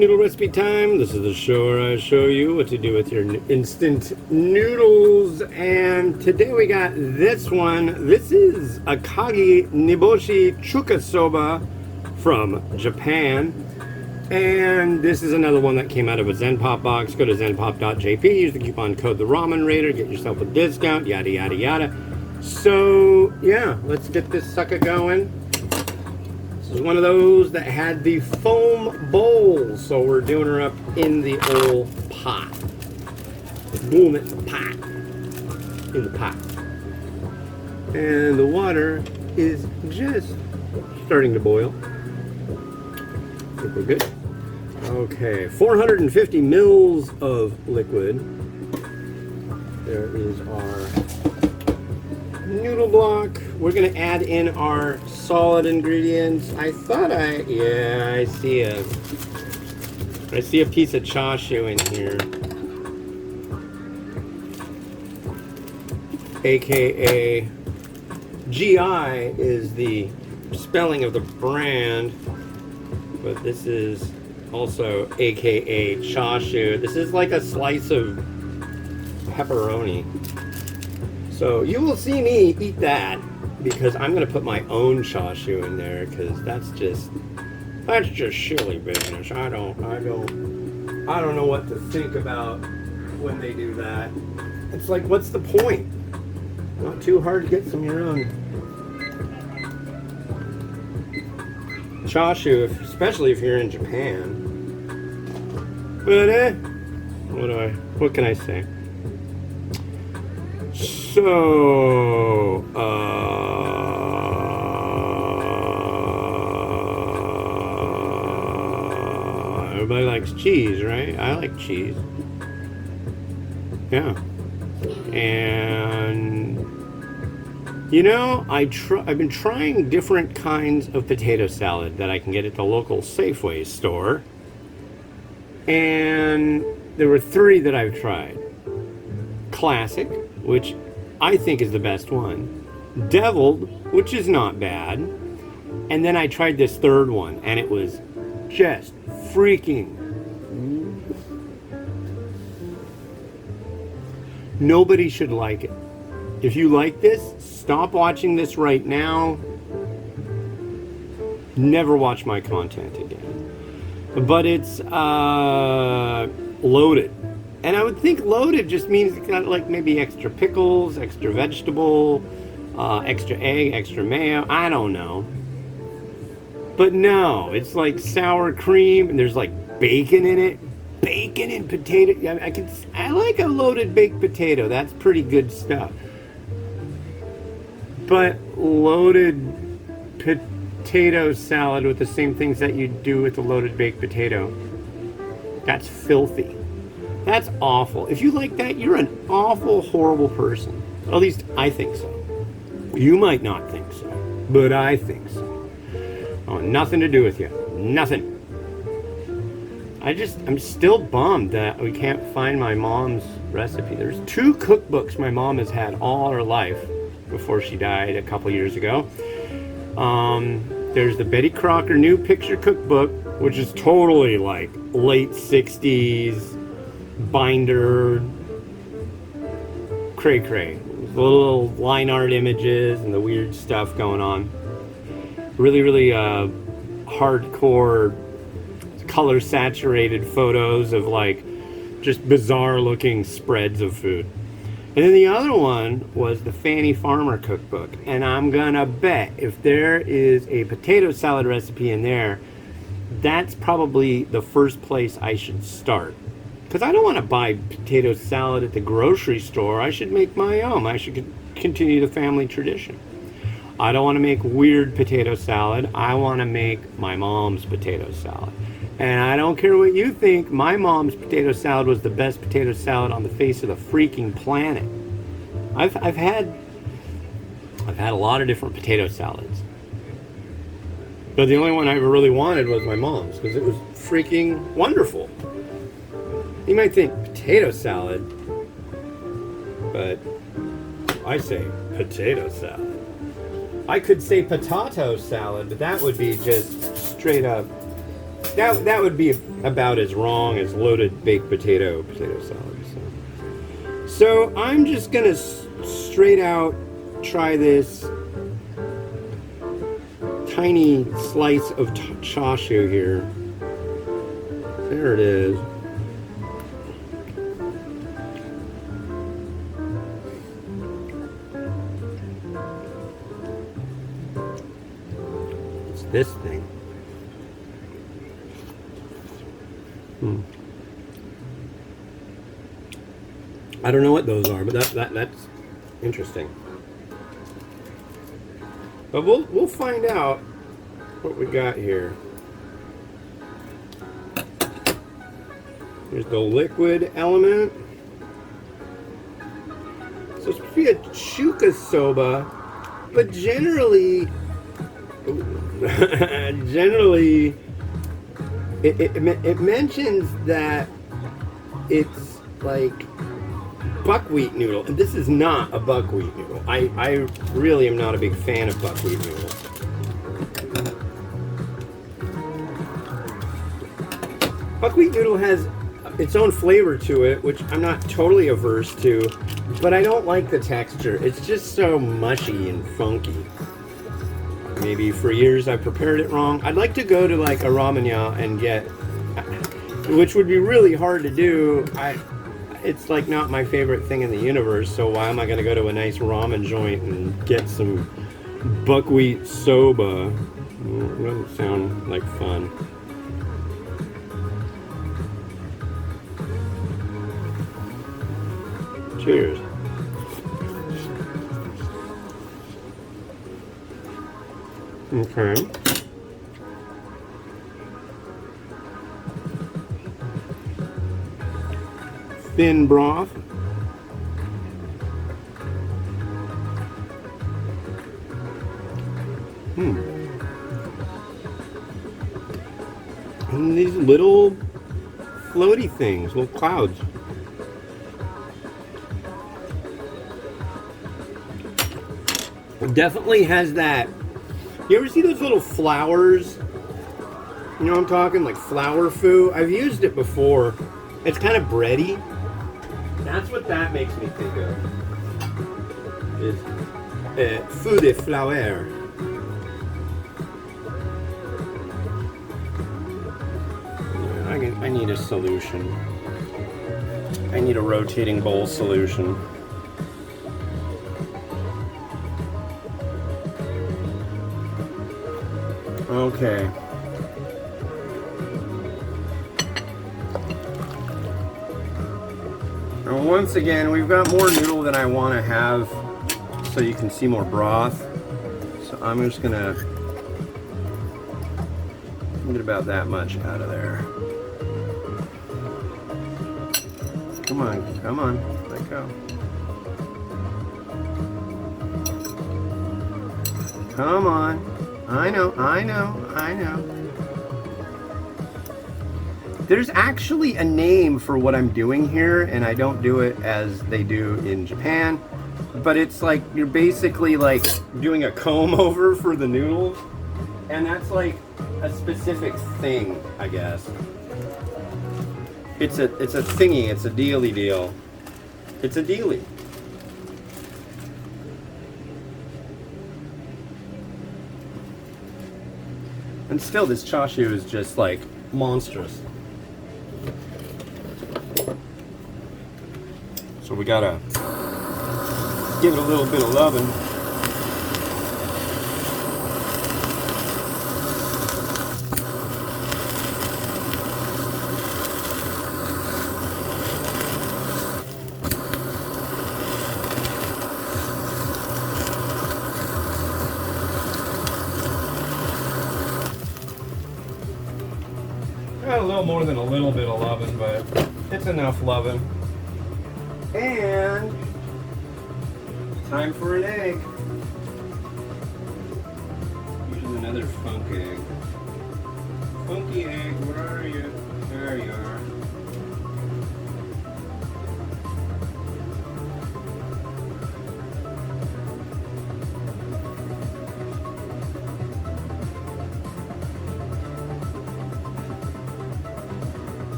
Noodle recipe time. This is the show where I show you what to do with your instant noodles. And today we got this one. This is AKAGI Niboshi Chuka Soba from Japan. And this is another one that came out of a Zenpop box. Go to zenpop.jp, use the coupon code The Ramen Raider, get yourself a discount, yada yada yada. So yeah, let's get this sucker going. This is one of those that had the foam bowl, so we're doing her up in the old pot. Boom, it's a pot. In the pot. And the water is just starting to boil. I think we're good. Okay, 450 mils of liquid. There is our noodle block. We're gonna add in our solid ingredients. I see a piece of chashu in here, aka GI is the spelling of the brand, but this is also aka chashu. This is like a slice of pepperoni. So you will see me eat that because I'm gonna put my own chashu in there because that's just silly business. I don't know what to think about when they do that. It's like, what's the point? Not too hard to get some of your own chashu, especially if you're in Japan. But what can I say? So, everybody likes cheese, right? I like cheese. Yeah. And, you know, I've been trying different kinds of potato salad that I can get at the local Safeway store. And there were 3 that I've tried. Classic, which I think is the best one. Deviled, which is not bad. And then I tried this 3rd one, and it was just freaking... Nobody should like it. If you like this, stop watching this right now. Never watch my content again. But it's loaded. And I would think loaded just means it's got like maybe extra pickles, extra vegetable, extra egg, extra mayo. I don't know. But no, it's like sour cream and there's like bacon in it. Bacon and potato. I like a loaded baked potato. That's pretty good stuff. But loaded potato salad with the same things that you do with a loaded baked potato, that's filthy. That's awful. If you like that, you're an awful, horrible person. At least I think so. You might not think so, but I think so. Oh, nothing to do with you. Nothing. I'm still bummed that we can't find my mom's recipe. There's 2 cookbooks my mom has had all her life before she died a couple years ago. There's the Betty Crocker New Picture Cookbook, which is totally like late 60s binder cray-cray. Little line art images and the weird stuff going on. Really, really hardcore color saturated photos of like just bizarre looking spreads of food. And then the other one was the Fanny Farmer Cookbook. And I'm gonna bet if there is a potato salad recipe in there, that's probably the first place I should start. Because I don't want to buy potato salad at the grocery store. I should make my own. I should continue the family tradition. I don't want to make weird potato salad. I want to make my mom's potato salad. And I don't care what you think, my mom's potato salad was the best potato salad on the face of the freaking planet. I've had a lot of different potato salads. But the only one I ever really wanted was my mom's because it was freaking wonderful. You might think potato salad, but I say potato salad. I could say potato salad, but that would be just straight up that would be about as wrong as loaded baked potato salad. So I'm just gonna straight out try this tiny slice of chashu here. There it is. It's this thing. I don't know what those are, but that's interesting. But we'll find out what we got here. Here's the liquid element. So it's supposed to be a Chuka soba, but generally it mentions that it's like buckwheat noodle, and this is not a buckwheat noodle. I really am not a big fan of buckwheat noodles. Buckwheat noodle has its own flavor to it, which I'm not totally averse to, but I don't like the texture. It's just so mushy and funky. Maybe for years I prepared it wrong. I'd like to go to like a ramen-ya and get, which would be really hard to do. It's like not my favorite thing in the universe, so why am I gonna go to a nice ramen joint and get some buckwheat soba? Well, it doesn't sound like fun. Cheers. Okay. Thin broth. And these little floaty things, little clouds. It definitely has that. You ever see those little flowers? You know what I'm talking? Like flour foo. I've used it before. It's kind of bready. That's what that makes me think of. Is feu de flower. I need a solution. I need a rotating bowl solution. Okay. And once again, we've got more noodle than I want to have, so you can see more broth. So I'm just gonna get about that much out of there. Come on, come on, let go. Come on. I know. There's actually a name for what I'm doing here, and I don't do it as they do in Japan, but it's like you're basically like doing a comb over for the noodles, and that's like a specific thing, I guess. It's a thingy, it's a dealy deal. It's a dealy. And still, this chashu is just like monstrous. So we gotta give it a little bit of loving. A little more than a little bit of loving, but it's enough loving. And time for an egg. Here's another funk egg. Funky egg, where are you? There you are.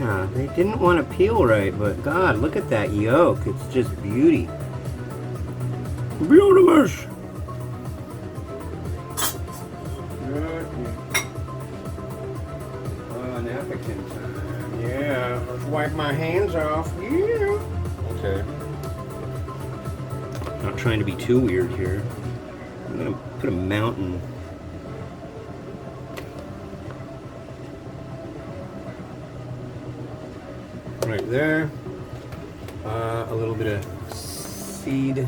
Yeah, they didn't want to peel right, but God, look at that yolk. It's just beauty. Beautiful. Napkin time. Yeah, let's wipe my hands off. Yeah. Okay. Not trying to be too weird here. I'm gonna put a mountain. Right there. A little bit of seed.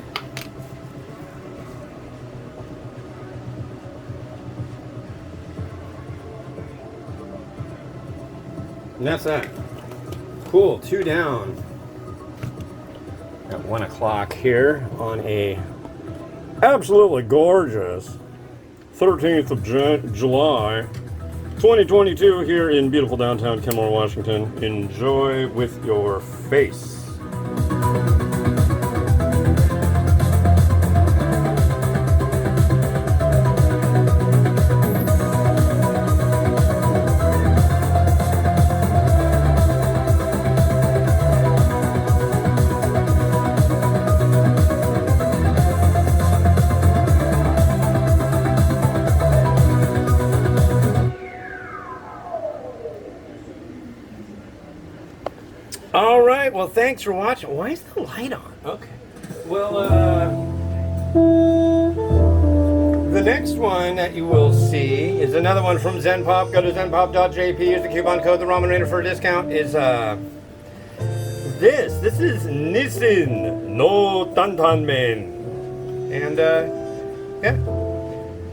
And that's that. Cool, 2 down. At 1 o'clock here on a absolutely gorgeous 13th of July 2022 here in beautiful downtown Kenmore, Washington. Enjoy with your face. All right, well, thanks for watching. Why is the light on? Okay. Well, the next one that you will see is another one from ZenPop. Go to zenpop.jp. Use the coupon code The Ramen Rater for a discount. Is this is Nissin no Tantanmen. And yeah,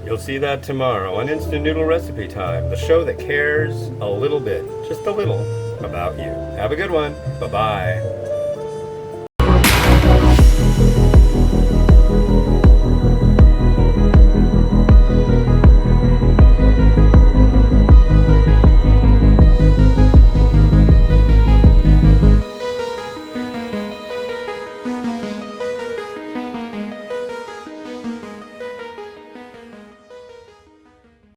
you'll see that tomorrow on Instant Noodle Recipe Time, the show that cares a little bit, just a little, about you. Have a good one. Bye-bye.